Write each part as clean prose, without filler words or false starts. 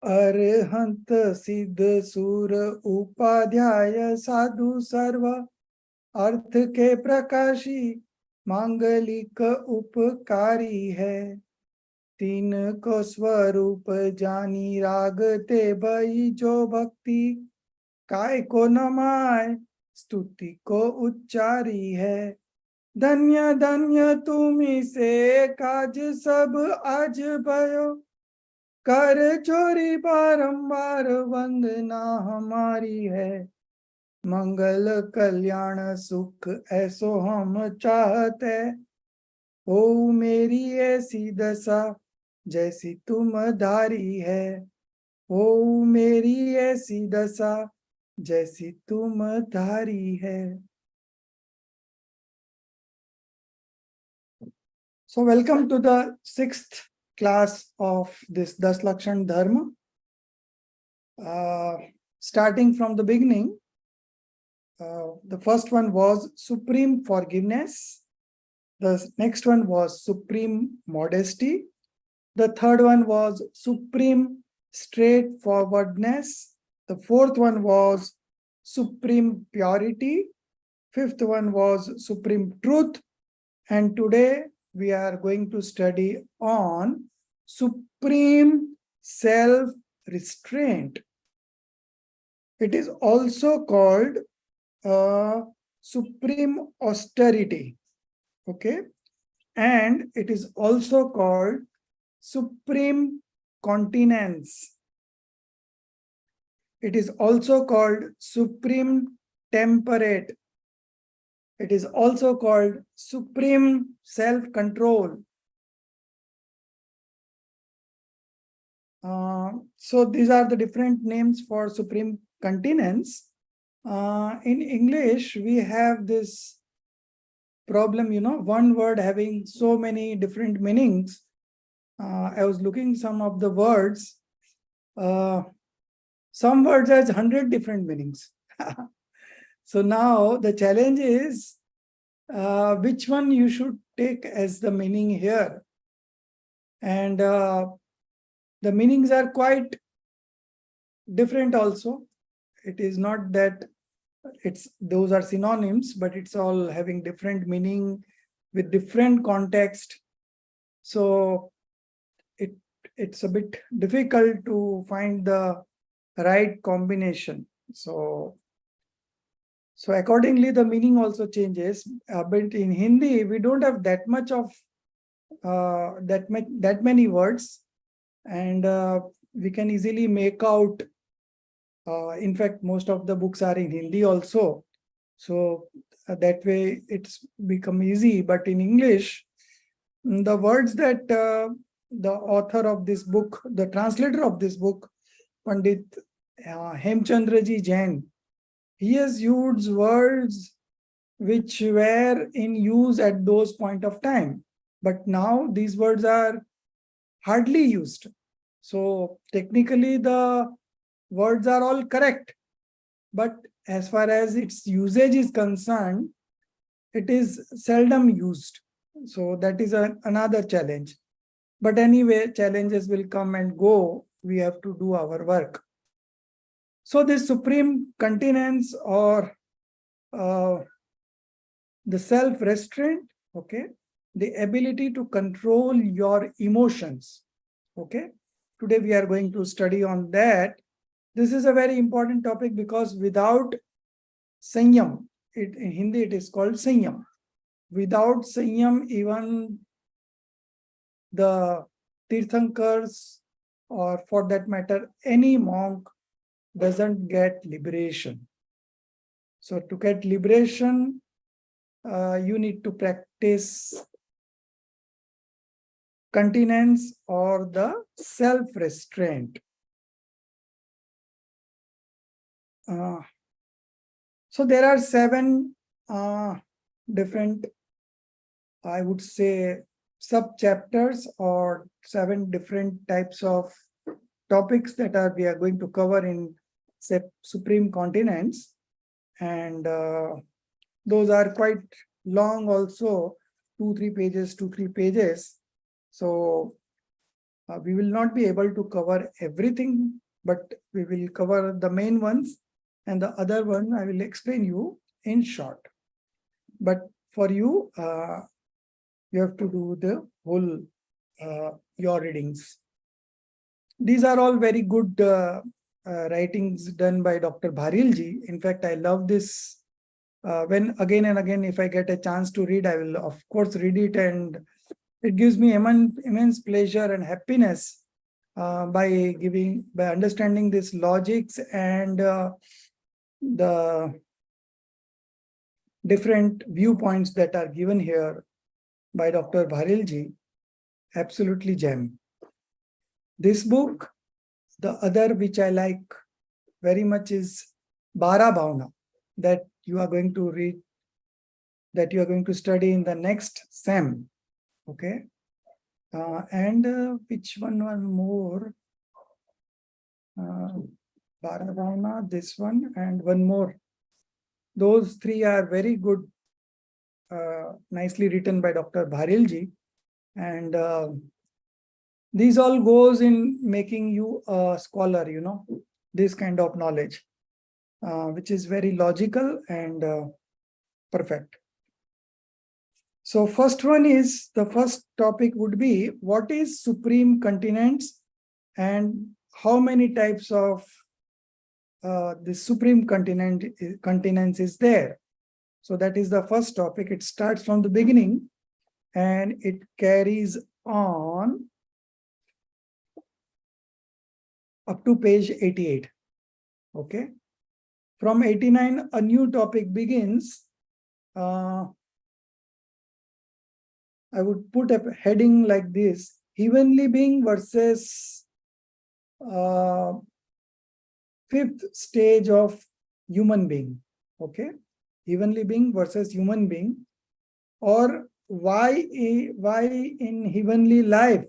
अरहंत सिद्ध सुर उपाध्याय साधु सर्व अर्थ के प्रकाशी मांगलिक उपकारी है। तीन को स्वरूप जानी राग ते भई जो भक्ति काय को नमाय स्तुति को उच्चारी है। धन्य धन्य तुम्ही से काज सब आज भयो कर चोरी बारंबार वंदना हमारी है। मंगल कल्याण सुख ऐसो हम चाहते हो मेरी ऐसी दशा जैसी तुम धारी है। हो मेरी ऐसी दशा जैसी तुम धारी है। So welcome to the 6th class of this Das Lakshan Dharma. Starting from the beginning, the first one was supreme forgiveness. The next one was supreme modesty. The third one was supreme straightforwardness. The fourth one was supreme purity. Fifth one was supreme truth. And today we are going to study on supreme self-restraint. It is also called supreme austerity. Okay. And it is also called supreme continence. It is also called supreme temperate. It is also called supreme self-control. So these are the different names for supreme continence. In English, we have this problem, one word having so many different meanings. I was looking some of the words. Some words has 100 different meanings. So now the challenge is which one you should take as the meaning here. And the meanings are quite different also. It is not that those are synonyms, but it's all having different meaning with different context. So it's a bit difficult to find the right combination. So accordingly, the meaning also changes. But in Hindi, we don't have that much of that many words, and we can easily make out. In fact, most of the books are in Hindi also, so that way it's become easy. But in English, the words that the author of this book, the translator of this book, Pandit Hemchandraji Jain, he has used words which were in use at those point of time, but now these words are hardly used. So technically the words are all correct, but as far as its usage is concerned, it is seldom used. So that is another challenge. But anyway, challenges will come and go. We have to do our work. So this supreme continence or the self-restraint, okay, the ability to control your emotions, okay. Today we are going to study on that. This is a very important topic because without Sanyam, in Hindi it is called Sanyam. Without Sanyam, even the Tirthankars, or for that matter, any monk doesn't get liberation. So to get liberation, you need to practice continence or the self-restraint. So there are 7 different, I would say, sub-chapters or 7 different types of topics that we are going to cover in supreme continence. And those are quite long also, 2-3 pages. So We will not be able to cover everything, but we will cover the main ones, and the other one I will explain you in short. But for you, you have to do the whole your readings. These are all very good writings done by Dr. Bharilji. In fact, I love this. When again and again, if I get a chance to read, I will of course read it, and it gives me immense pleasure and happiness by understanding this logics and the different viewpoints that are given here by Dr. Bharilji. Absolutely gem. This book, the other which I like very much is Bara Bhavna, that you are going to read, that you are going to study in the next Sem. Okay. And which one more? Bara Bhavna, this one, and one more. Those three are very good, nicely written by Dr. Bharilji. And these all goes in making you a scholar, this kind of knowledge, which is very logical and perfect. So first one is, the first topic would be, what is supreme continence and how many types of the supreme continence is there. So that is the first topic. It starts from the beginning and it carries on up to page 88. Okay. From 89, a new topic begins. I would put a heading like this: heavenly being versus fifth stage of human being. Okay. Heavenly being versus human being, or why in heavenly life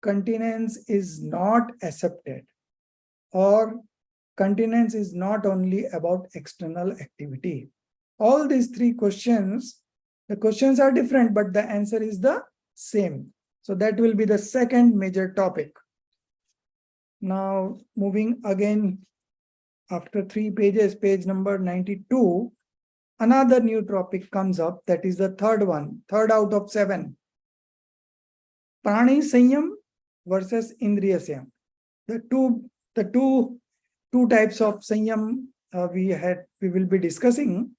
continence is not accepted, or continence is not only about external activity. All these three questions, the questions are different, but the answer is the same. So that will be the second major topic. Now, moving again after 3 pages, page number 92, another new topic comes up. That is the third one, third out of 7. Prani Sanyam versus Indriya Sanyam. The two types of Sanyam we will be discussing.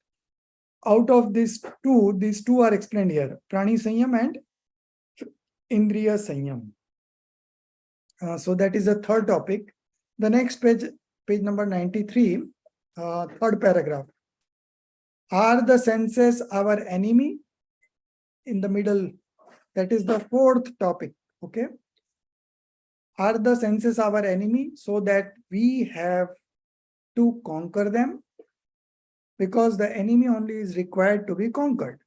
Out of these two are explained here: Prani Sanyam and Indriya Sanyam. So that is the third topic. The next page number 93, third paragraph. Are the senses our enemy? In the middle, that is the fourth topic. Okay. Are the senses our enemy, so that we have to conquer them? Because the enemy only is required to be conquered.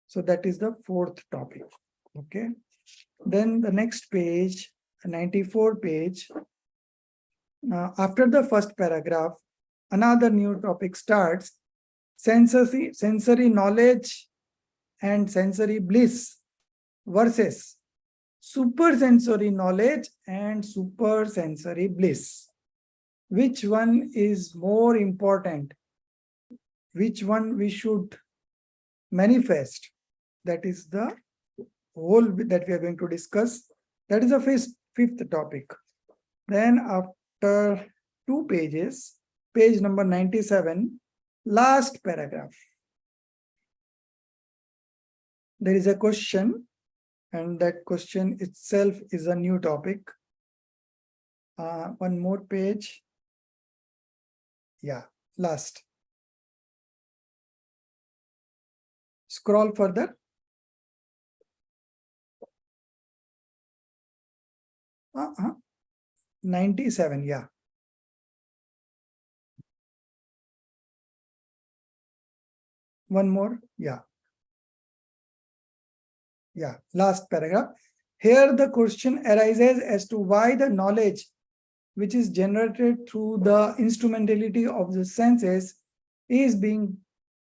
So that is the fourth topic. Okay. Then the next page, 94 page, after the first paragraph, another new topic starts: sensory knowledge and sensory bliss versus supersensory knowledge and supersensory bliss. Which one is more important? Which one we should manifest? That is the whole that we are going to discuss. That is the fifth topic. Then after 2 pages, page number 97, last paragraph, there is a question, and that question itself is a new topic. One more page. Yeah, last. Scroll further. 97, yeah. One more, yeah. Yeah, last paragraph. Here the question arises as to why the knowledge which is generated through the instrumentality of the senses is being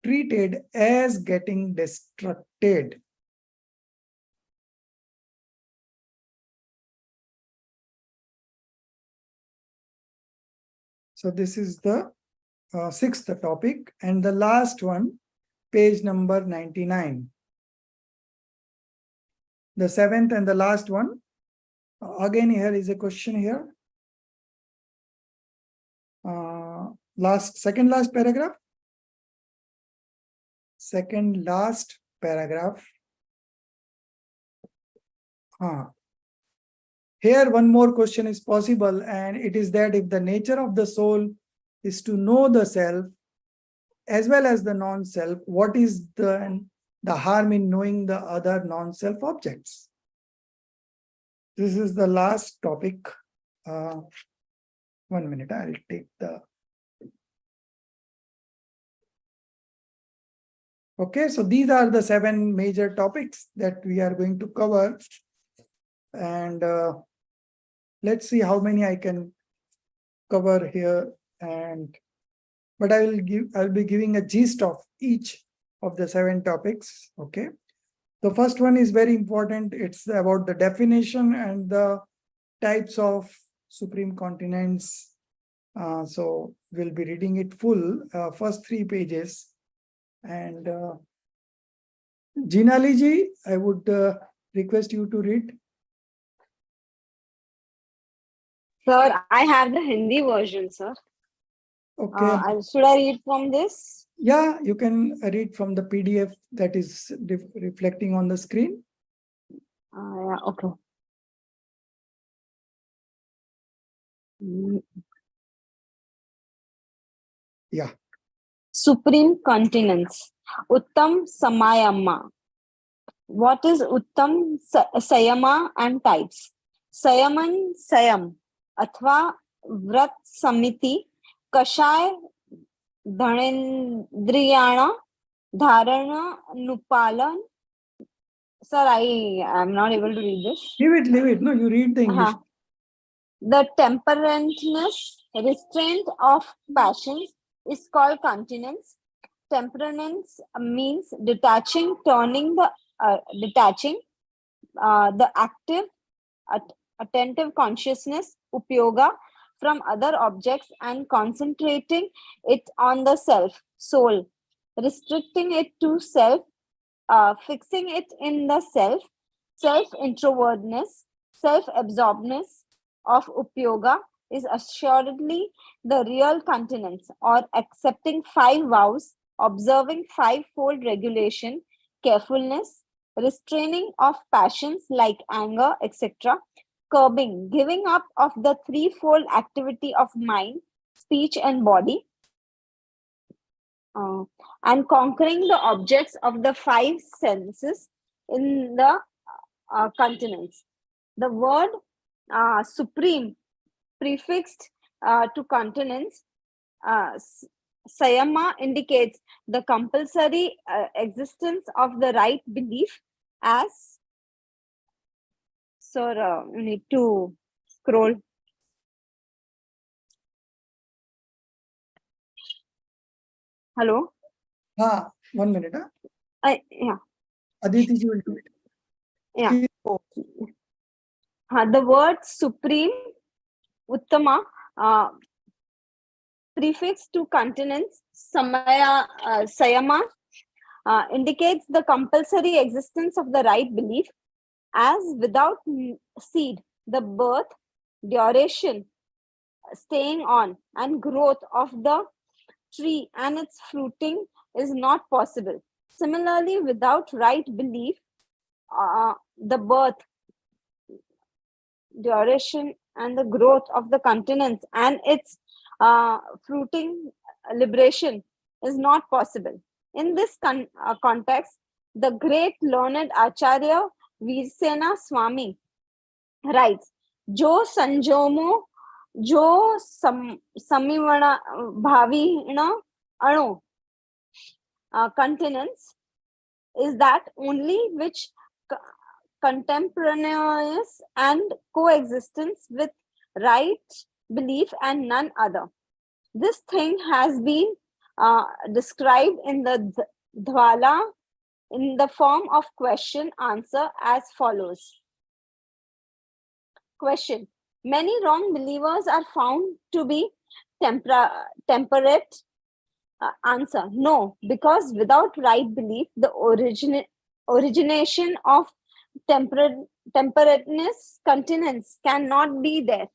treated as getting destructed. So this is the sixth topic, and the last one, page number 99. The seventh and the last one. Again, here is a question here. Second last paragraph. Second last paragraph. Here one more question is possible, and it is that if the nature of the soul is to know the self as well as the non-self, what is the harm in knowing the other non-self objects? This is the last topic. 1 minute, I'll take the... Okay, so these are the 7 major topics that we are going to cover. And let's see how many I can cover here. But I'll be giving a gist of each of the 7 topics. Okay. The first one is very important. It's about the definition and the types of supreme continents. So we'll be reading it full, first 3 pages. And Jinali ji, I would request you to read. Sir, I have the Hindi version, sir. Okay. Should I read from this? Yeah, you can read from the PDF that is reflecting on the screen. Yeah, okay. Yeah. Supreme continents. Uttam Samayama. What is Uttam Sayama and types? Sayaman Sayam. Athva Vrat Samiti. Kashay Dhanendriyana. Dharana Nupalan. Sir, I am not able to read this. Leave it. No, you read the English. The temperameness, restraint of passions is called continence. Temperance means detaching, the active, attentive consciousness, upyoga, from other objects and concentrating it on the self, soul, restricting it to self, fixing it in the self, self-introvertedness, self-absorbedness of upyoga is assuredly the real continence, or accepting 5 vows, observing 5-fold regulation, carefulness, restraining of passions like anger, etc., curbing, giving up of the 3-fold activity of mind, speech, and body, and conquering the objects of the 5 senses in the continents. The word supreme prefixed to continents, Sayama, indicates the compulsory existence of the right belief as... Sir, you need to scroll. Hello? 1 minute. Yeah. Aditi ji will do it. Yeah. The word supreme, Uttama, prefix to continents, Sayama, indicates the compulsory existence of the right belief as without seed, the birth, duration, staying on, and growth of the tree and its fruiting is not possible. Similarly, without right belief, the birth, duration, and the growth of the continents and its fruiting liberation is not possible. In this context, the great learned Acharya Virsena Swami writes, Jo Sanjomo, Jo Samivana Bhavina Anu continents is that only which contemporaneous and coexistence with right belief and none other. This thing has been described in the Dwala in the form of question answer as follows. Question: many wrong believers are found to be temperate answer. No, because without right belief, the origination of temperateness, continence cannot be there.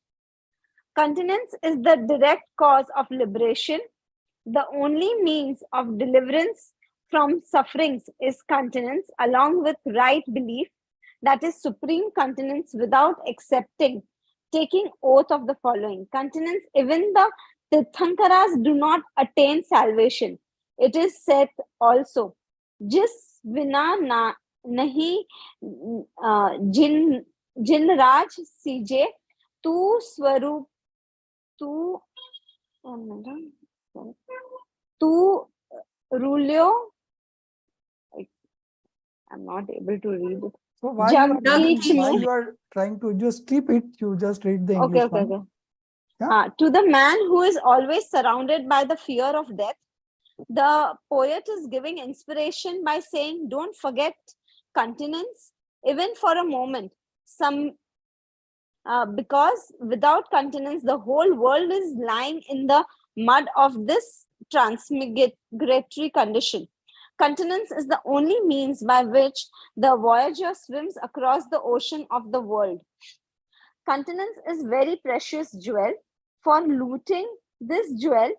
Continence is the direct cause of liberation. The only means of deliverance from sufferings is continence, along with right belief, that is supreme continence without accepting, taking oath of the following. Continence, even the Tirthankaras do not attain salvation. It is said also, Jis vina na nahi jin raj sije, tu swarup tu tu rulyo. I'm not able to read it. So while Jagdish you are trying to just keep it, you just read the English Okay. one. Yeah. To the man who is always surrounded by the fear of death, the poet is giving inspiration by saying, don't forget continence, even for a moment. Because without continence, the whole world is lying in the mud of this transmigratory condition. Continence is the only means by which the voyager swims across the ocean of the world. Continence is very precious jewel. For looting this jewel,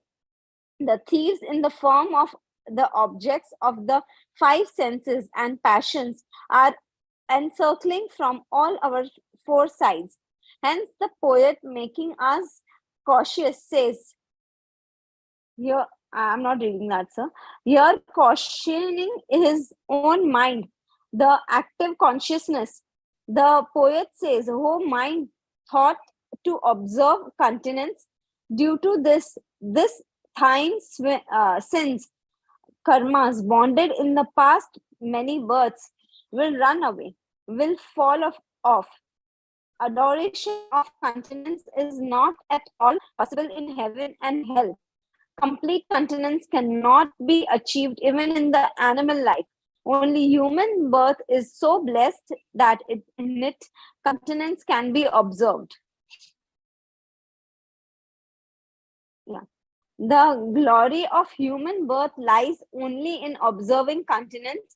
the thieves in the form of the objects of the five senses and passions are encircling from all our four sides. Hence, the poet, making us cautious, says, here, I'm not reading that, sir. Here, cautioning his own mind, the active consciousness. The poet says, oh mind, thought to observe continence. Due to this thine sins, karmas bonded in the past many births will run away, will fall off. Adoration of continence is not at all possible in heaven and hell. Complete continence cannot be achieved even in the animal life. Only human birth is so blessed that in it continence can be observed. Yeah. The glory of human birth lies only in observing continence,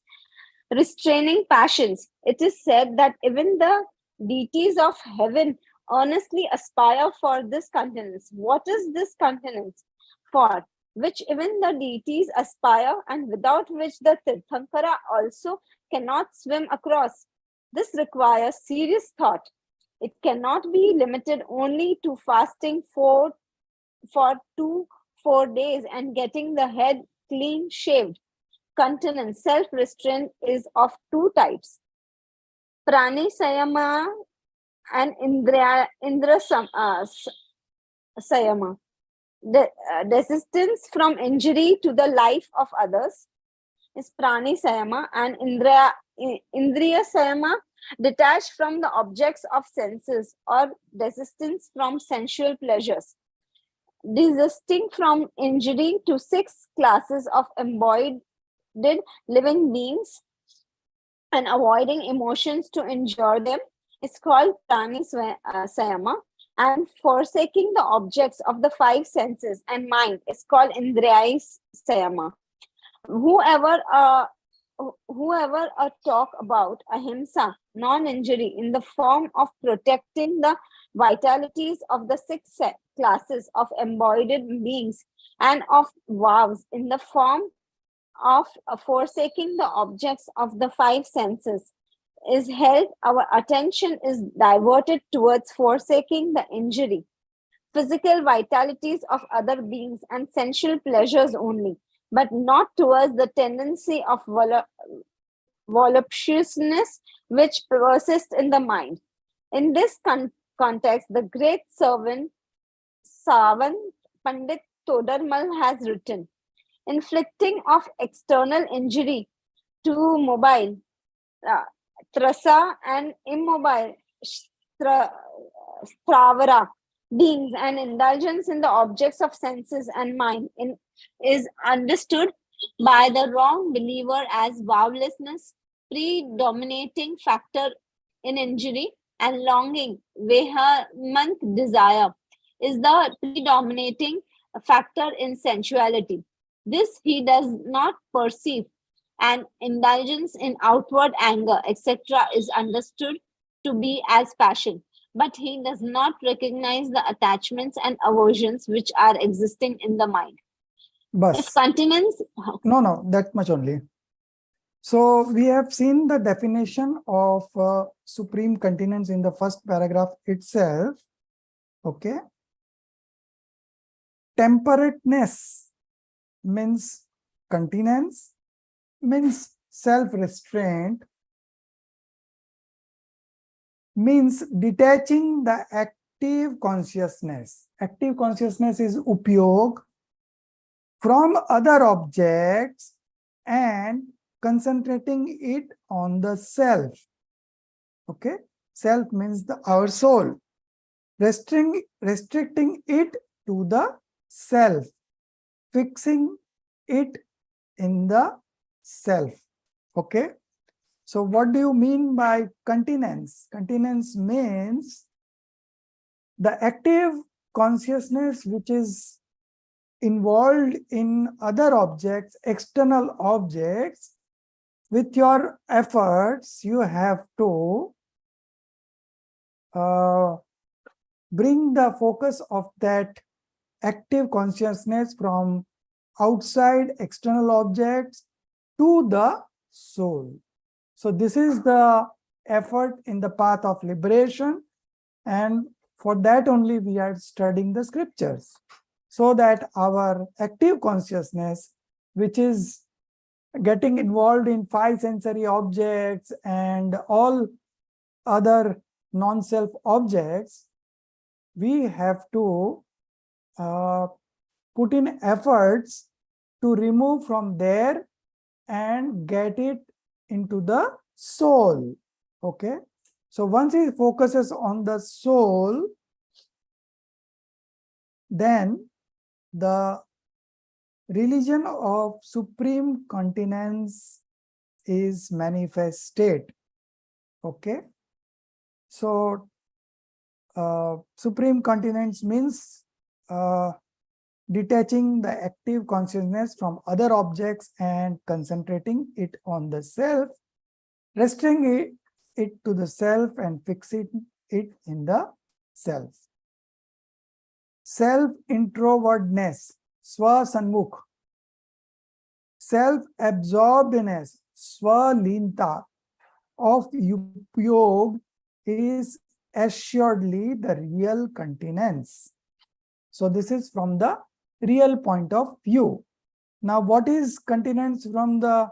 restraining passions. It is said that even the deities of heaven earnestly aspire for this continence. What is this continence? For which even the deities aspire, and without which the Tirthankara also cannot swim across. This requires serious thought. It cannot be limited only to fasting for 4 days and getting the head clean shaved. Continence, self-restraint, is of two types: prani sayama and indra sayama. Desistance from injury to the life of others is prani sayama, and indriya sayama, detached from the objects of senses or desistance from sensual pleasures. Desisting from injury to 6 classes of embodied living beings and avoiding emotions to injure them is called prani sayama, and forsaking the objects of the 5 senses and mind is called indriya sayama. Whoever talk about ahimsa, non-injury, in the form of protecting the vitalities of the 6 classes of embodied beings, and of vows in the form of forsaking the objects of the 5 senses, is held, our attention is diverted towards forsaking the injury, physical vitalities of other beings and sensual pleasures only, but not towards the tendency of voluptuousness which persists in the mind. In this context, the great Savant Pandit Todarmal has written, inflicting of external injury to mobile, trasa and immobile, stravara beings, and indulgence in the objects of senses and mind is understood by the wrong believer as vowlessness, predominating factor in injury, and longing, vehement desire is the predominating factor in sensuality. This he does not perceive, and indulgence in outward anger, etc., is understood to be as passion. But he does not recognize the attachments and aversions which are existing in the mind. If Bas. continence, No, that much only. So we have seen the definition of supreme continence in the first paragraph itself. Okay. Temperateness means continence, means self-restraint, means detaching the active consciousness. Active consciousness is upyog from other objects and concentrating it on the self. Okay, self means our soul. Restricting it to the self, fixing it in the self. Okay, so what do you mean by continence? Continence means the active consciousness which is involved in other objects, external objects. With your efforts, you have to bring the focus of that active consciousness from outside external objects to the soul. So this is the effort in the path of liberation, and for that only we are studying the scriptures, so that our active consciousness, which is getting involved in five sensory objects and all other non-self objects, we have to put in efforts to remove from there and get it into the soul. Okay, so once he focuses on the soul, then the religion of supreme continence is manifested. Okay, so supreme continence means detaching the active consciousness from other objects and concentrating it on the self, restricting it to the self and fixing it in the self. Self-introvertedness, swa-sanmukh. Self-absorbedness, swa-linta of upyog is assuredly the real continence. So this is from the real point of view. Now, what is continence from the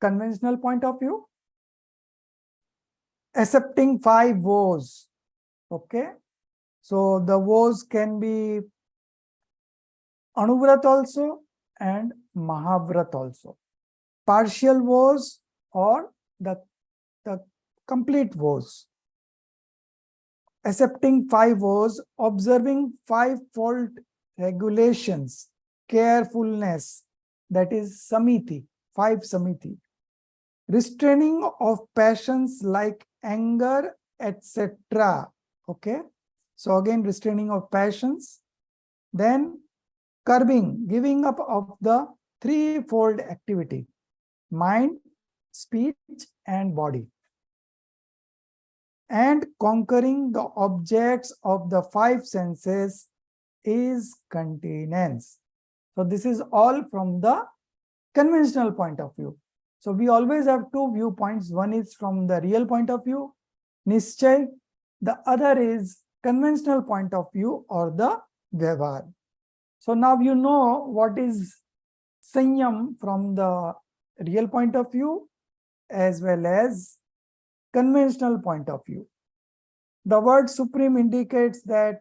conventional point of view? Accepting five vows. Okay, so the vows can be Anuvrat also and Mahavrat also. Partial vows or the complete vows. Accepting five vows, observing five-fold regulations, carefulness, that is samiti, five samiti. Restraining of passions like anger, etc. Okay, so again restraining of passions. Then curbing, giving up of the threefold activity: mind, speech, and body. And conquering the objects of the five senses is continence. So this is all from the conventional point of view. So we always have two viewpoints. One is from the real point of view, nischay. The other is conventional point of view or the vyavhar. So now you know what is sanyam from the real point of view as well as conventional point of view. The word supreme indicates that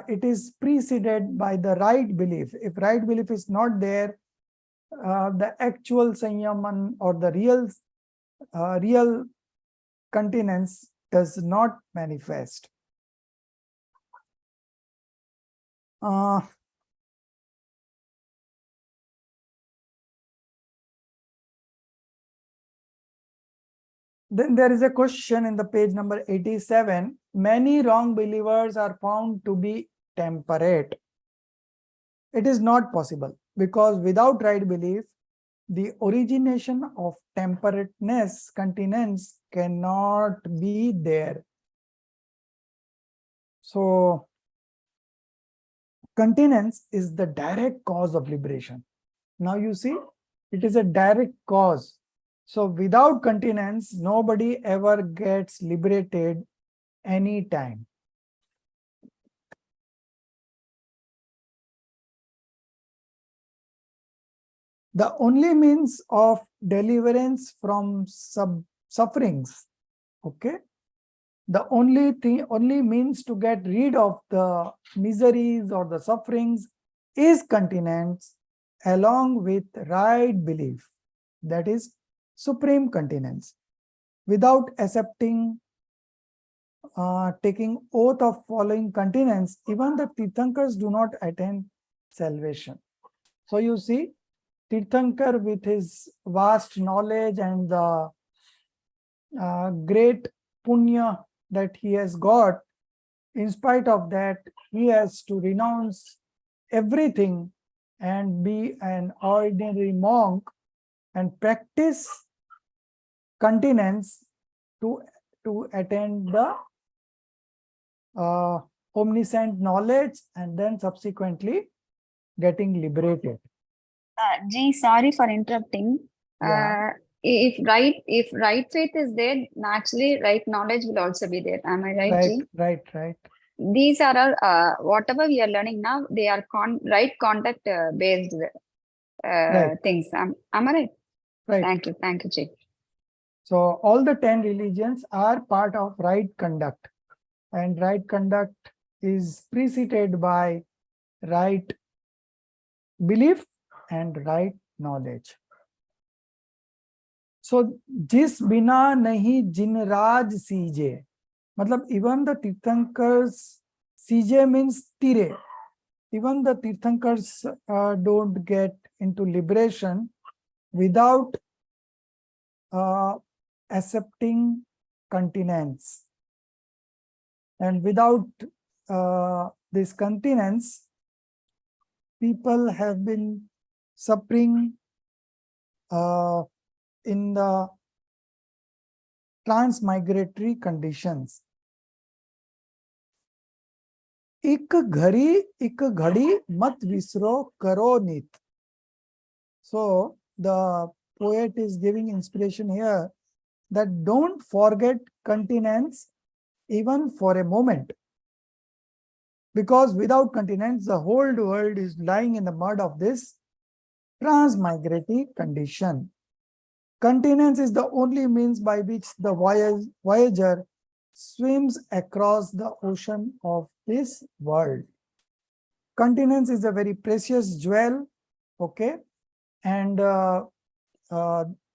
it is preceded by the right belief. If right belief is not there, the actual sanyaman or the real continence does not manifest. Then there is a question in the page number 87. Many wrong believers are found to be temperate. It is not possible, because without right belief, the origination of temperateness, continence cannot be there. So continence is the direct cause of liberation. Now you see, it is a direct cause. So without continence, nobody ever gets liberated anytime. The only means of deliverance from sufferings, okay? The only means to get rid of the miseries or the sufferings is continence, along with right belief, that is supreme continence. Without accepting, taking oath of following continence, even the Tirthankars do not attain salvation. So you see, Tirthankar, with his vast knowledge and the great punya that he has got, in spite of that, he has to renounce everything and be an ordinary monk and practice continence to attain the omniscient knowledge, and then subsequently getting liberated. Ji, sorry for interrupting. Yeah. If right faith is there, naturally right knowledge will also be there. Am I right, Ji? Right. These are all whatever we are learning now. They are right contact based things. Am I right? Right. Thank you, Ji. So all the 10 religions are part of right conduct, and right conduct is preceded by right belief and right knowledge. So jis bina nahi jinraj sije, matlab even the Tirthankars, sije means tire, even the Tirthankars don't get into liberation without accepting continence. And without this continence, people have been suffering in the transmigratory conditions. Ik ghadi mat visro karo nit. So the poet is giving inspiration here that don't forget continence even for a moment. Because without continence, the whole world is lying in the mud of this transmigratory condition. Continence is the only means by which the voyager swims across the ocean of this world. Continence is a very precious jewel, okay? And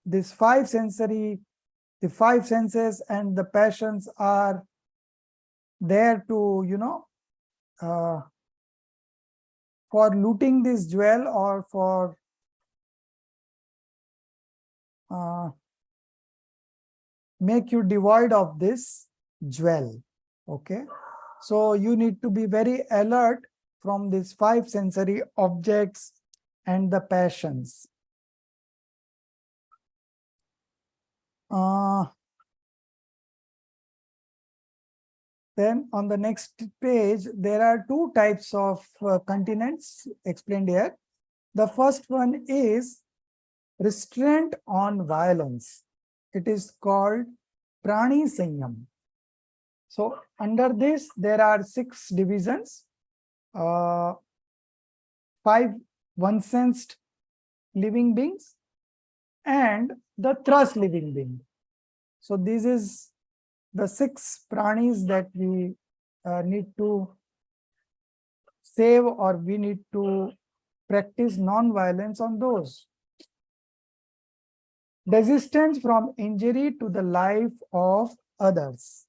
this the five senses and the passions are there to, for looting this jewel or for make you devoid of this jewel, okay? So you need to be very alert from these five sensory objects and the passions. Then on the next page, there are two types of continence explained here. The first one is restraint on violence. It is called prani sanyam. So under this, there are 6 divisions. 5 one-sensed living beings and the thrust living being. So this is the 6 pranis that we need to save, or we need to practice non-violence on those. Resistance from injury to the life of others.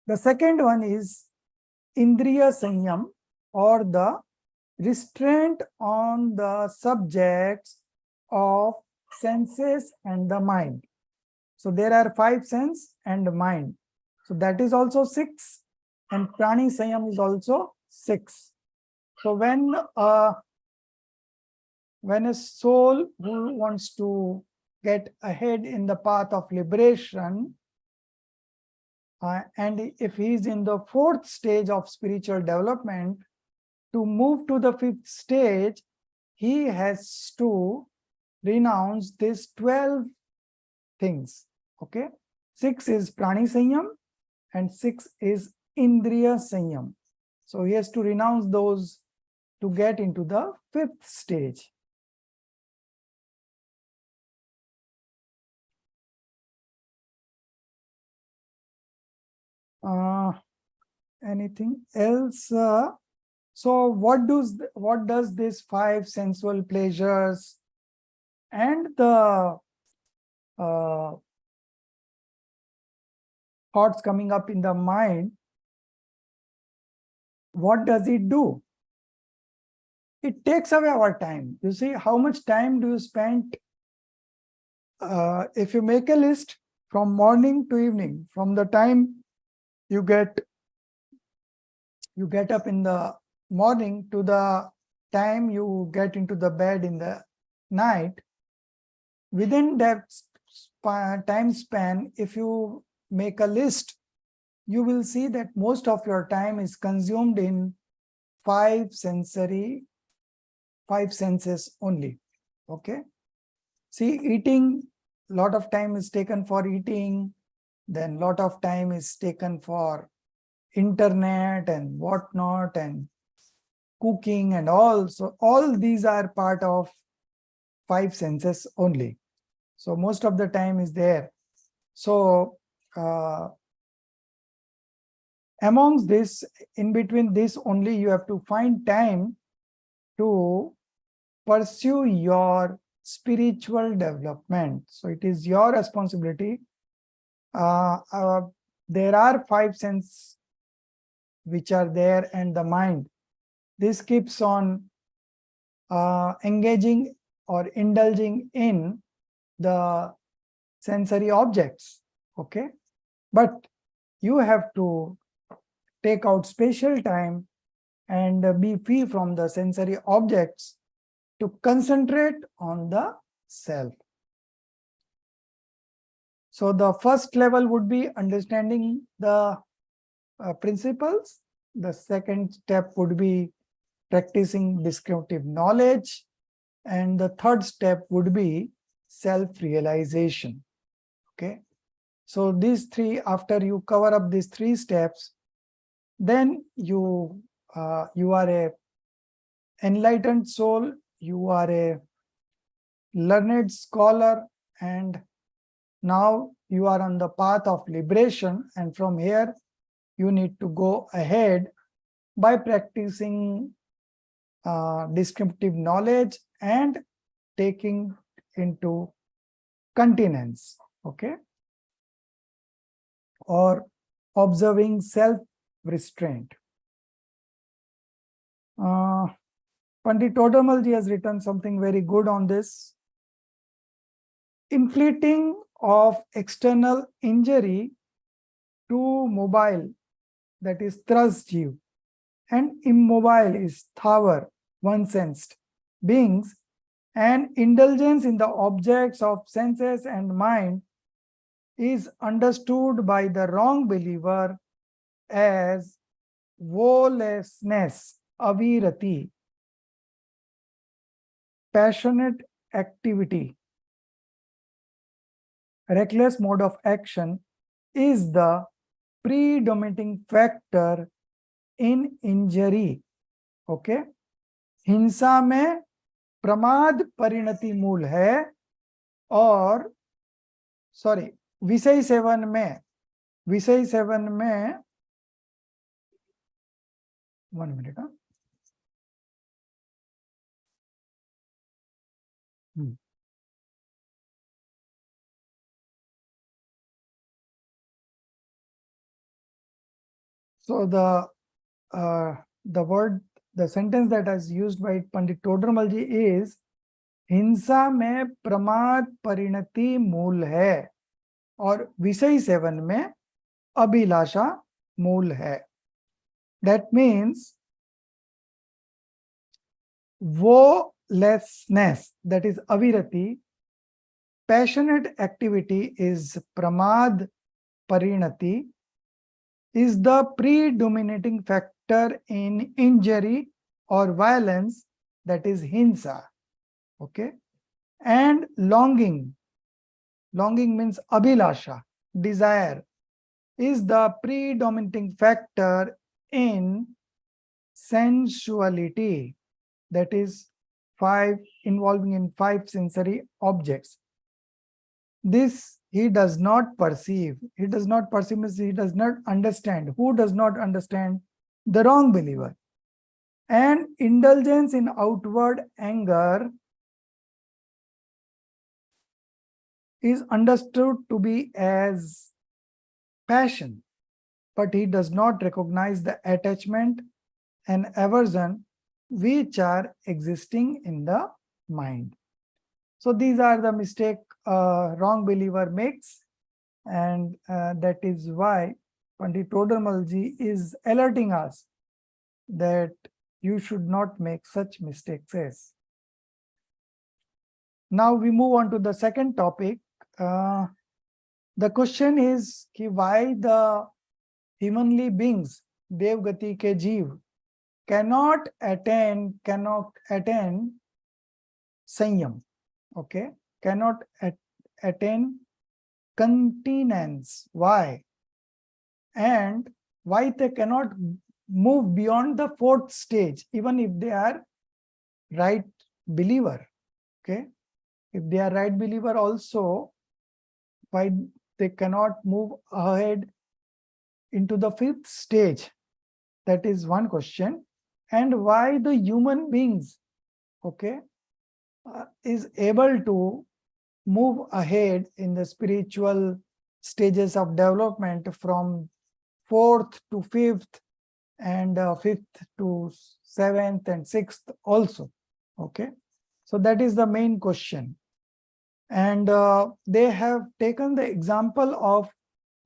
The second one is Indriya Sanyam, or the restraint on the subjects of senses and the mind. So there are 5 sense and mind. So that is also 6, and Prani Sanyam is also 6. So when a soul who wants to get ahead in the path of liberation, and if he is in the 4th stage of spiritual development, to move to the 5th stage, he has to renounce these 12 things. Okay, 6 is prani sanyam and 6 is indriya sanyam. So he has to renounce those to get into the 5th stage. Anything else? So what does this 5 sensual pleasures and the thoughts coming up in the mind, what does it do? It takes away our time. You see, how much time do you spend? If you make a list from morning to evening, from the time you get up in the morning to the time you get into the bed in the night, within that time span, if you make a list, you will see that most of your time is consumed in 5 senses only. Okay, see, eating, lot of time is taken for eating, then lot of time is taken for internet and whatnot, and cooking and all. So all these are part of 5 senses only. So most of the time is there. So amongst this, in between this only, you have to find time to pursue your spiritual development. So it is your responsibility. There are 5 senses which are there, and the mind. This keeps on engaging or indulging in the sensory objects. Okay, but you have to take out special time and be free from the sensory objects to concentrate on the self. So the first level would be understanding the principles. The second step would be practicing descriptive knowledge. And the third step would be self-realization. Okay. So these 3, after you cover up these 3 steps, then you are a enlightened soul, you are a learned scholar, and now you are on the path of liberation. And from here, you need to go ahead by practicing descriptive knowledge and taking into continence, okay, or observing self-restraint. Pandit Todamalji has written something very good on this. Inflicting of external injury to mobile, that is thrust jiv, and immobile is thavar, one-sensed beings, and indulgence in the objects of senses and mind is understood by the wrong believer as woelessness, avirati, passionate activity. Reckless mode of action is the predominating factor in injury. Okay, हिंसा में प्रमाद परिणति मूल है, और विषय seven में 1 minute. So the sentence that is used by Pandit Todamalji is हिंसा में प्रमाद परिणति मूल है और विषय सेवन में अभिलाषा मूल है. That means Woelessness, that is avirati. Passionate activity is pramad parinati, is the predominating factor in injury or violence, that is hinsa. Okay. And longing means abhilasha, desire, is the predominating factor in sensuality, that is involving in 5 sensory objects. This he does not perceive. He does not perceive means he does not understand. Who does not understand? The wrong believer. And indulgence in outward anger is understood to be as passion, but he does not recognize the attachment and aversion which are existing in the mind. So these are the mistake wrong believer makes, and that is why Pandit Todarmalji is alerting us that you should not make such mistakes. Now we move on to the second topic. The question is why the heavenly beings, Devgati ke jeev, cannot attain sanyam, okay, cannot attain continence. Why? And why they cannot move beyond the 4th stage, even if they are right believer. Okay, if they are right believer also, why they cannot move ahead into the 5th stage? That is one question. And why the human beings, okay, is able to move ahead in the spiritual stages of development from 4th to 5th, and 5th to 7th and 6th also. Okay, so that is the main question. And they have taken the example of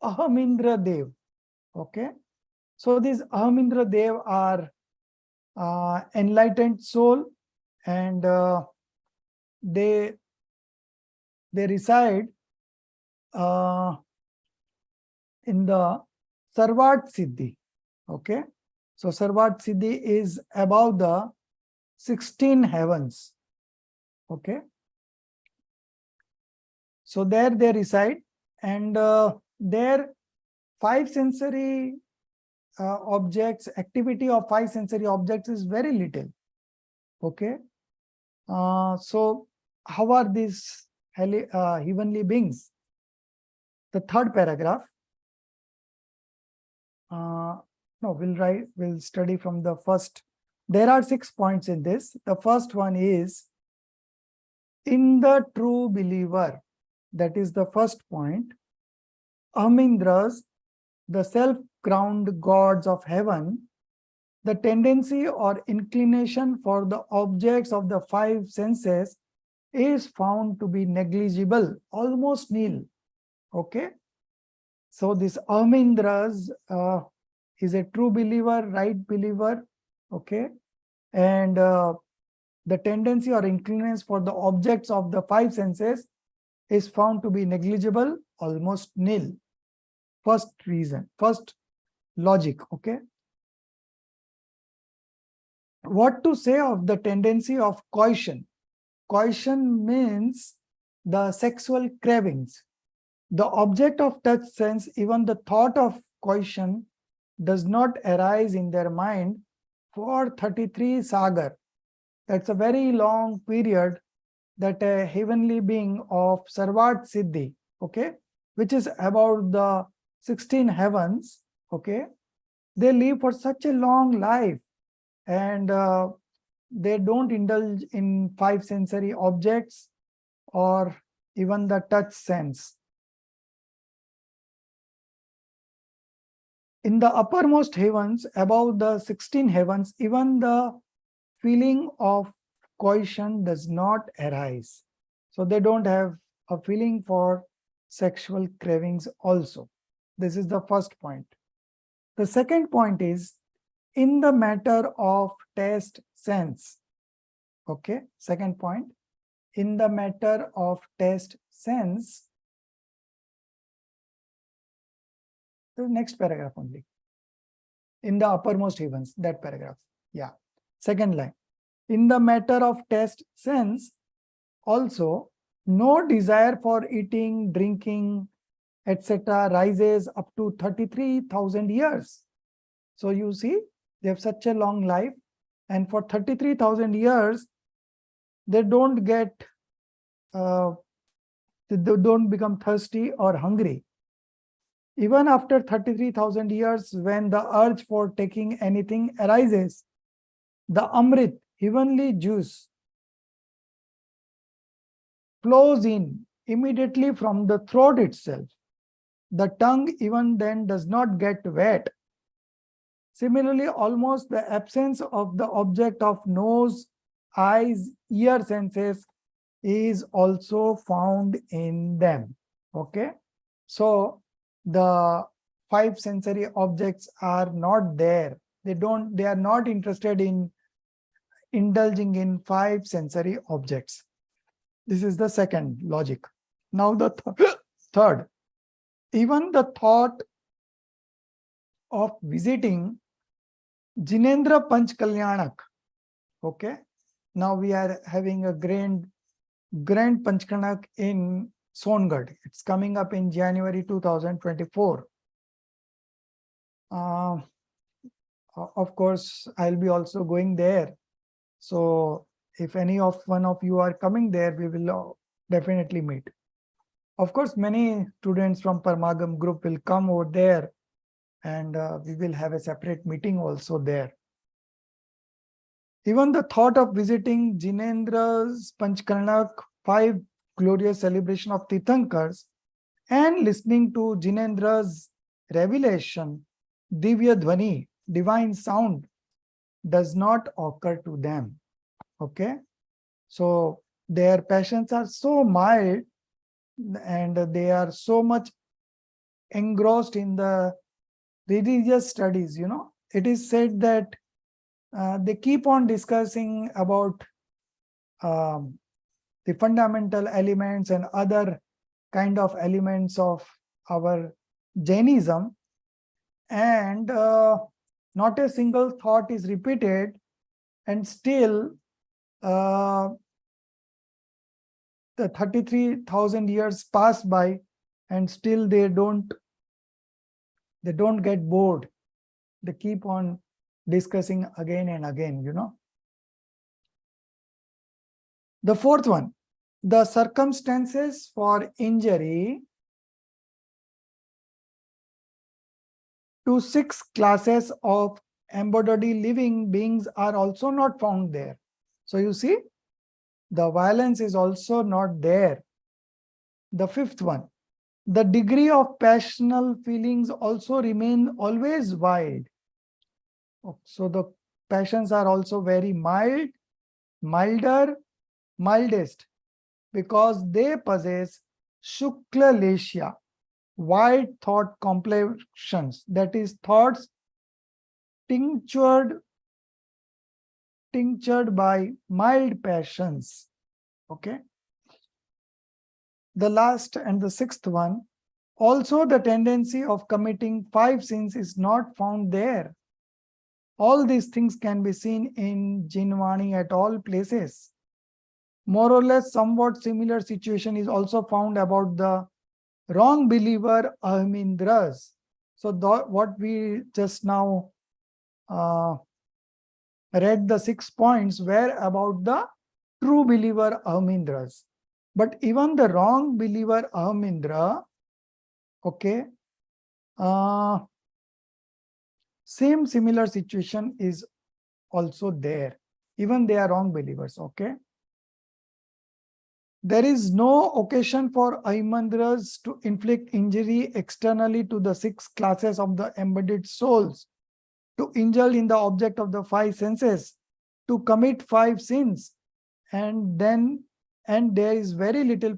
Ahamindra Dev. Okay, so these Ahamindra Dev are enlightened soul, and they reside in the Sarvat Siddhi. Okay, so Sarvat Siddhi is above the 16 heavens. Okay, so there they reside, and their 5 sensory objects, activity of 5 sensory objects is very little. Okay, so how are these heavenly beings? The 3rd paragraph. No, we'll study from the first. There are 6 points in this. The first one is in the true believer. That is the first point. Ahamindras, the self-crowned gods of heaven, the tendency or inclination for the objects of the 5 senses is found to be negligible, almost nil. Okay, so this Ahamindras is a true believer, right believer. Okay, and the tendency or inclination for the objects of the 5 senses is found to be negligible, almost nil. First reason, first logic. Okay, what to say of the tendency of coition? Coition means the sexual cravings. The object of touch sense, even the thought of coition does not arise in their mind for 33 sagar. That's a very long period that a heavenly being of Sarvat Siddhi, okay, which is about the 16 heavens, okay, they live for such a long life, and they don't indulge in 5 sensory objects or even the touch sense. In the uppermost heavens, above the 16 heavens, even the feeling of coition does not arise. So they don't have a feeling for sexual cravings also. This is the first point. The second point is in the matter of taste sense. Okay, second point. In the matter of taste sense, the next paragraph only. In the uppermost heavens, that paragraph. Yeah. Second line. In the matter of taste sense, also, no desire for eating, drinking, etc. rises up to 33,000 years. So you see, they have such a long life, and for 33,000 years, they don't get, they don't become thirsty or hungry. Even after 33,000 years, when the urge for taking anything arises, the Amrit, heavenly juice, flows in immediately from the throat itself. The tongue even then does not get wet. Similarly, almost the absence of the object of nose, eyes, ear senses is also found in them. Okay. So the five sensory objects are not there. They are not interested in indulging in five sensory objects. This is the second logic. Now the third, even the thought of visiting Jinendra Panch Kalyanak. Okay. Now we are having a grand Panchkanak in Songad. It's coming up in January 2024. Of course, I'll be also going there. So if any of one of you are coming there, we will definitely meet. Of course, many students from Parmagam group will come over there, and we will have a separate meeting also there. Even the thought of visiting Jinedra's Panchkarnak, 5 glorious celebration of Tirthankars, and listening to Jinedra's revelation, Divya Dhvani, divine sound, does not occur to them. Okay. So their passions are so mild, and they are so much engrossed in the religious studies. You know, it is said that they keep on discussing about the fundamental elements and other kind of elements of our Jainism, and not a single thought is repeated, and still the 33,000 years pass by, and still they don't get bored. They keep on discussing again and again, you know. The fourth one, the circumstances for injury to 6 classes of embodied living beings are also not found there. So you see, the violence is also not there. The fifth one, the degree of passional feelings also remain always wide. So the passions are also very mild, mildest, because they possess Shukla Lesha, wide thought complexions, that is, thoughts tinctured by mild passions. Okay. The last and the sixth one, also the tendency of committing 5 sins is not found there. All these things can be seen in Jinvani at all places. More or less, somewhat similar situation is also found about the wrong believer Ahmindras. So what we just now read, the 6 points, were about the true believer Ahmindras. But even the wrong believer Ahmindra, okay, same similar situation is also there. Even they are wrong believers, okay. There is no occasion for Ahmindras to inflict injury externally to the 6 classes of the embodied souls, to indulge in the object of the 5 senses, to commit 5 sins, and there is very little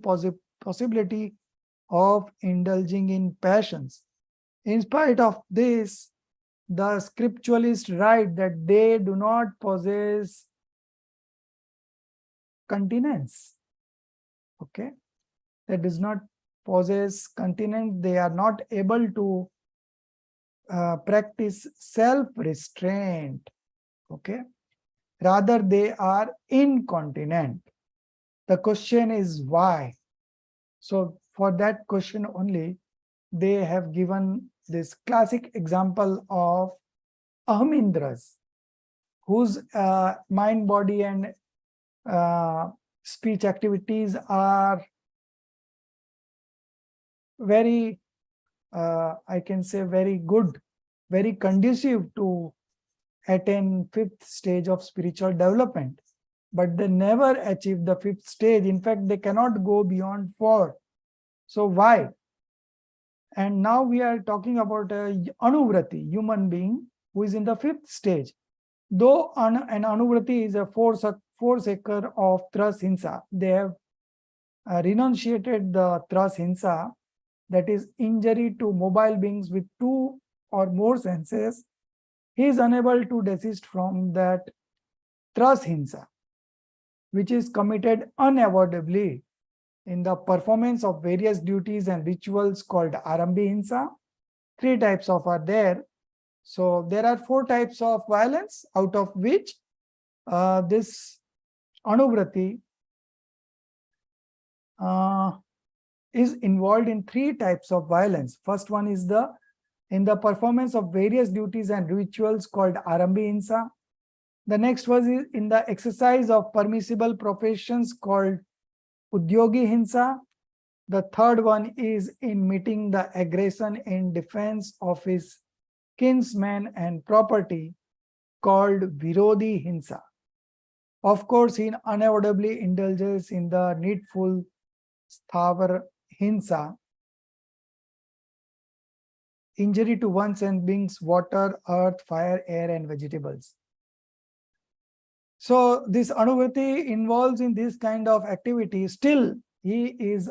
possibility of indulging in passions. In spite of this, the scripturalists write that they do not possess continence. Okay, that does not possess continence. They are not able to practice self-restraint. Okay, rather they are incontinent. The question is why? So for that question only, they have given this classic example of Ahmindras, whose mind, body, and speech activities are very, I can say, very good, very conducive to attain 5th stage of spiritual development. But they never achieve the 5th stage. In fact, they cannot go beyond 4. So why? And now we are talking about an Anuvrati, human being, who is in the 5th stage. Though an Anuvrati is a forsaker of Tras Hinsa, they have renunciated the Tras Hinsa, that is injury to mobile beings with 2 or more senses. He is unable to desist from that Tras Hinsa, which is committed unavoidably in the performance of various duties and rituals called Arambhi Hinsa. 3 types of are there. So there are 4 types of violence, out of which this Anuvrati is involved in 3 types of violence. First one is in the performance of various duties and rituals called Arambhi Hinsa. The next was in the exercise of permissible professions called Udyogi Hinsa. The third one is in meeting the aggression in defense of his kinsman and property called Virodhi Hinsa. Of course, he unavoidably indulges in the needful Sthavar Hinsa, injury to one's and beings, water, earth, fire, air, and vegetables. So this Anuvrati involves in this kind of activity. Still, he is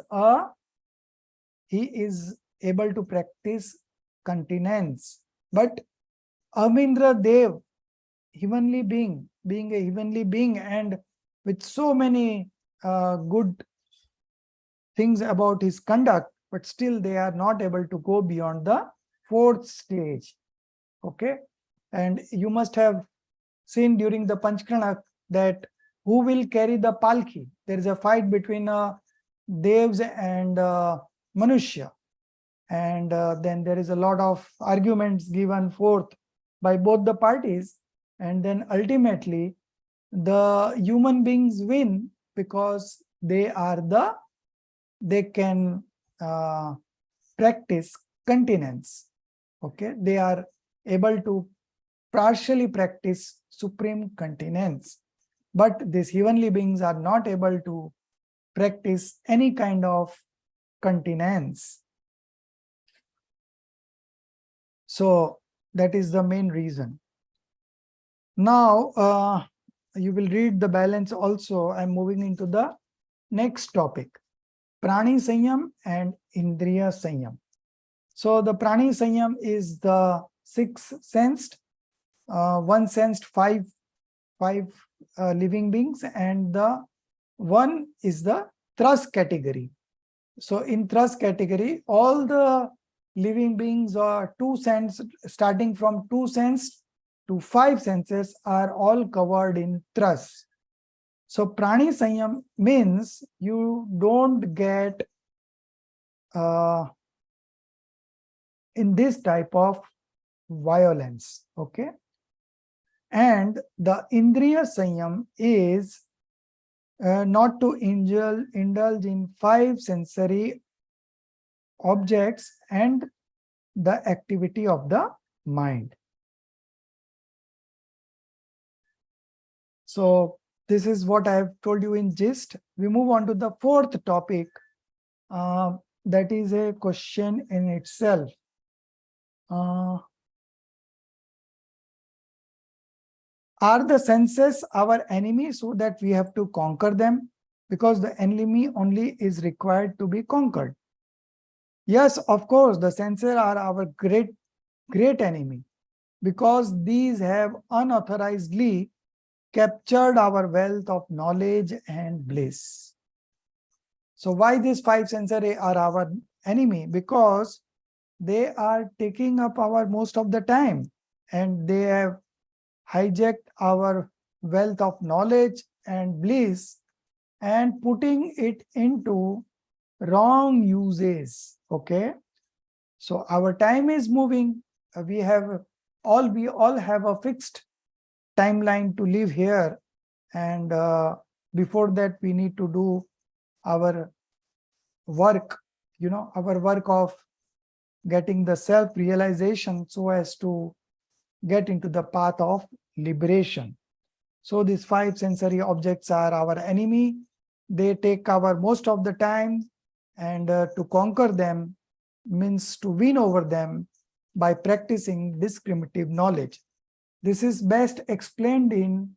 able to practice continence. But Amindra Dev, heavenly being a heavenly being, and with so many good things about his conduct, but still they are not able to go beyond the 4th stage. Okay, and you must have seen during the Panchkarana that who will carry the palki. There is a fight between Devs and Manushya, and then there is a lot of arguments given forth by both the parties, and then ultimately the human beings win because they can practice continence. Okay, they are able to partially practice supreme continence, but these heavenly beings are not able to practice any kind of continence. So that is the main reason. Now you will read the balance also. I'm moving into the next topic, Prani Sanyam and Indriya Sanyam. So the Prani Sanyam is the 6th sensed, 1 sensed 5 living beings, and the 1 is the thrust category. So in thrust category, all the living beings are 2 senses, starting from 2 senses to 5 senses, are all covered in thrust. So Prani Sanyam means you don't get in this type of violence. Okay, and the Indriya Sanyam is not to indulge in 5 sensory objects and the activity of the mind. So this is what I have told you in gist. We move on to the 4th topic. That is a question in itself. Are the senses our enemy so that we have to conquer them? Because the enemy only is required to be conquered. Yes, of course, the senses are our great enemy, because these have unauthorizedly captured our wealth of knowledge and bliss. So why these five sensory are our enemy? Because they are taking up our most of the time, and they have hijacked our wealth of knowledge and bliss and putting it into wrong uses. Okay, so our time is moving. We all have a fixed timeline to live here, and before that we need to do our work, our work of getting the self-realization so as to get into the path of liberation. So these five sensory objects are our enemy. They take our most of the time, and to conquer them means to win over them by practicing discriminative knowledge. This is best explained in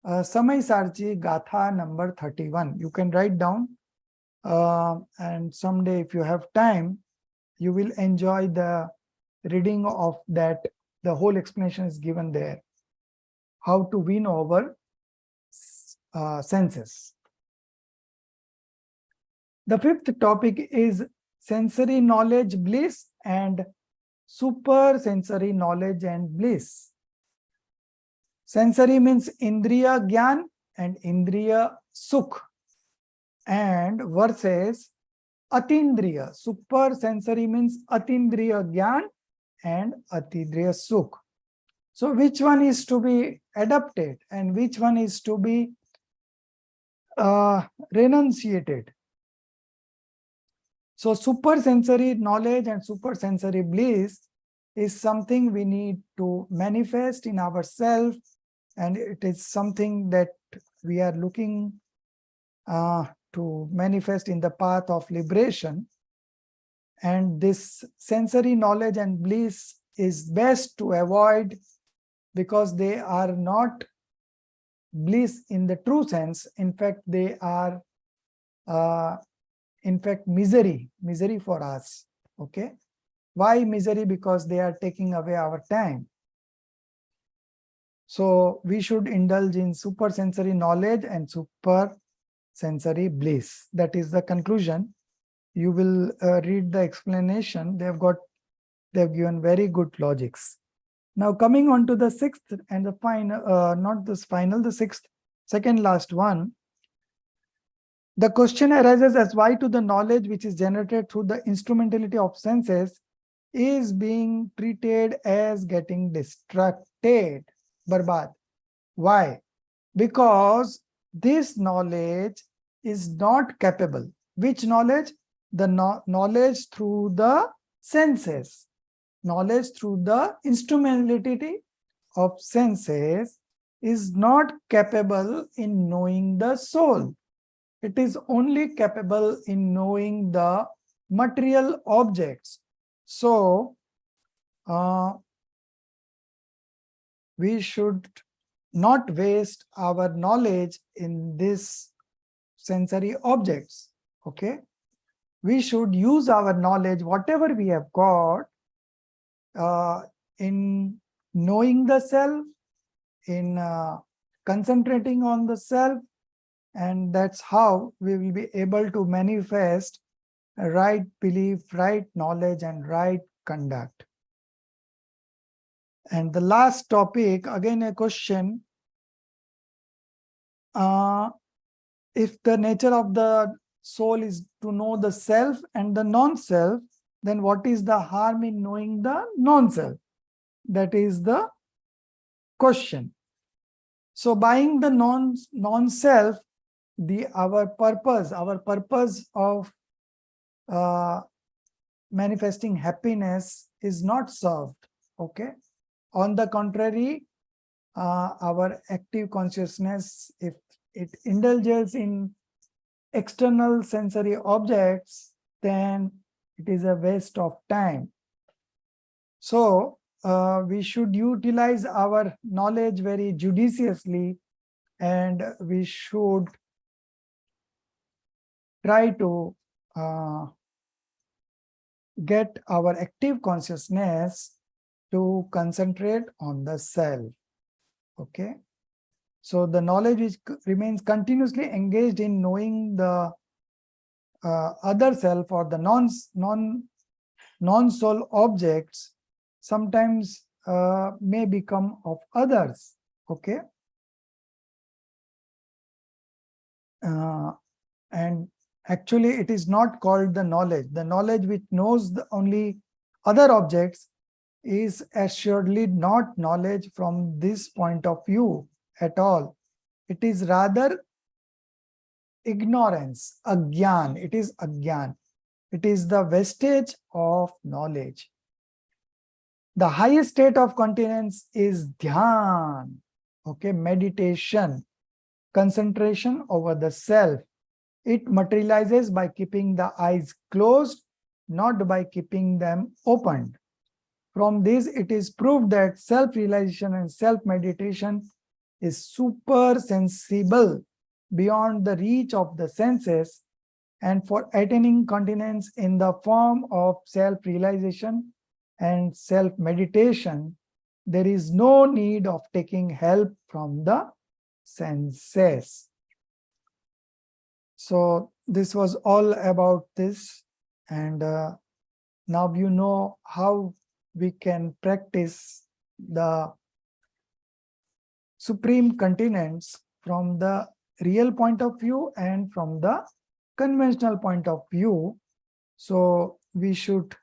Sem2 Gatha number 31. You can write down, and someday if you have time, you will enjoy the reading of that. The whole explanation is given there. How to win over senses. The fifth topic is sensory knowledge bliss and super sensory knowledge and bliss. Sensory means Indriya Gyan and Indriya Sukh, and versus Atindriya. Super sensory means Atindriya Gyan and Atindriya Sukh. So which one is to be adopted and which one is to be renunciated? So supersensory knowledge and supersensory bliss is something we need to manifest in ourselves, and it is something that we are looking to manifest in the path of liberation. And this sensory knowledge and bliss is best to avoid, because they are not bliss in the true sense. In fact, they are misery for us. Okay, why misery? Because they are taking away our time. So we should indulge in supersensory knowledge and supersensory bliss. That is the conclusion. You will read the explanation. They've given very good logics. Now coming on to the sixth and the final, not this final, the sixth, second last one. The question arises as why to the knowledge which is generated through the instrumentality of senses is being treated as getting distracted, barbad. Why? Because this knowledge is not capable. Which knowledge? The knowledge through the senses. Knowledge through the instrumentality of senses is not capable in knowing the soul. It is only capable in knowing the material objects. So, we should not waste our knowledge in these sensory objects. Okay, we should use our knowledge, whatever we have got, in knowing the self, in concentrating on the self, and that's how we will be able to manifest right belief, right knowledge, and right conduct. And the last topic, again a question. If the nature of the soul is to know the self and the non-self, then what is the harm in knowing the non-self? That is the question. So buying the non-self, our purpose of manifesting happiness is not served. Okay, on the contrary, our active consciousness, if it indulges in external sensory objects, then it is a waste of time. So we should utilize our knowledge very judiciously, and we should try to get our active consciousness to concentrate on the self. Okay, So the knowledge which remains continuously engaged in knowing the other self or the non-soul objects sometimes may become of others. Okay. And actually it is not called the knowledge. The knowledge which knows the only other objects is assuredly not knowledge from this point of view at all. It is rather ignorance, agyan. It is agyan. It is the vestige of knowledge. The highest state of continence is dhyan. Okay, meditation, concentration over the self. It materializes by keeping the eyes closed, not by keeping them opened. From this, it is proved that self-realization and self-meditation is super sensible beyond the reach of the senses, and for attaining continence in the form of self-realization and self-meditation, there is no need of taking help from the senses. So this was all about this, and now you know how we can practice the supreme continence from the real point of view and from the conventional point of view. So we should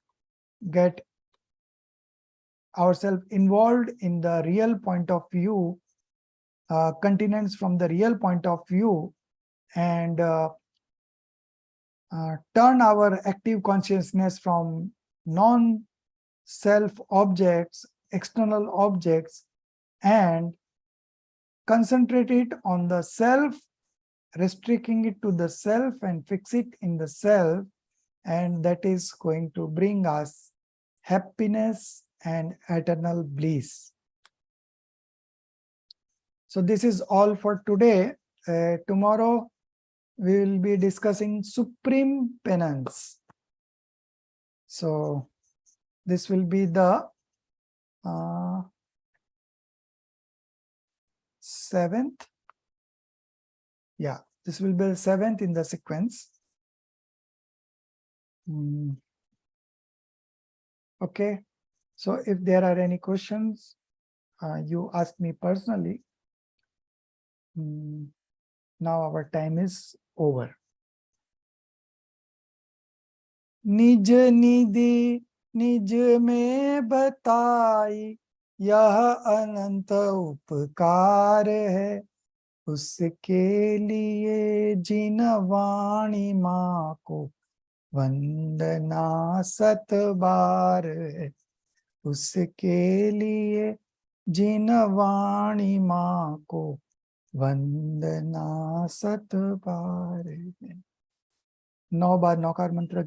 get ourselves involved in the real point of view, continence from the real point of view, and turn our active consciousness from non-self objects, external objects, and concentrate it on the self, restricting it to the self and fix it in the self, and that is going to bring us happiness and eternal bliss. So this is all for today. Tomorrow we will be discussing supreme penance. So this will be the 7th. Yeah, this will be the 7th in the sequence. Okay, so if there are any questions, you ask me personally. Now our time is over. निज निधि निज में बताई, यह अनंत उपकार है, उसके लिए जिन वाणी माँ को वंदना सत बार है, उसके लिए जिन वाणी माँ को वंदना सत बार है। 9 बार नौकार मंत्र